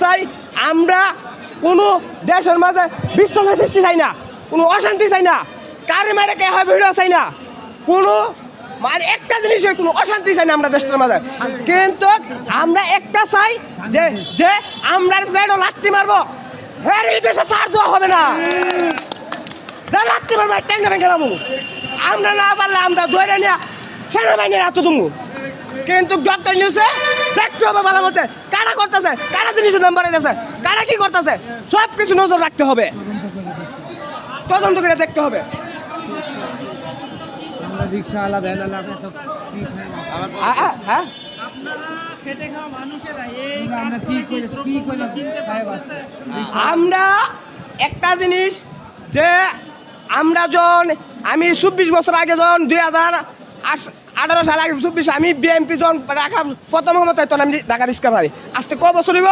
চাই আমরা কোনো দেশের মাঝে বিশৃঙ্খলা সৃষ্টি চাই না, কোনো অশান্তি চাই না, কারে মারে কে হয় ভিড় চাই না, কোনো মানে একটা জিনিস কোনো অশান্তি চাই না আমরা দেশটার মাঝে। কিন্তু আমরা একটা চাই যে যে আমরা পেটও লাত্তি মারবো, হ্যাঁ এই দেশে ছাড় দেওয়া হবে না, লাত্তি মারবো ট্যাঙ্গা ভেঙে নামু, আমরা না পারলে আমরা ধরে নিয়ে সেনাবাহিনীর এত তুমু। কিন্তু ডক্টর নিউজে দেখতে হবে ভালো মতে কারা করতেছে, কারা জিনিসের নাম্বার এনেছে, কারা কি করতেছে, সব কিছু নজর রাখতে হবে, তদন্ত করে দেখতে হবে। আমরা একটা জিনিস যে আমরা যখন আমি 24 বছর আগে যখন 2018 সাল আগে 24 আমি বিএমপি যখন রাখা প্রথম ক্ষমতায় তখন আমি ঢাকা রিক্সা পারি, আজকে ক বছর হইব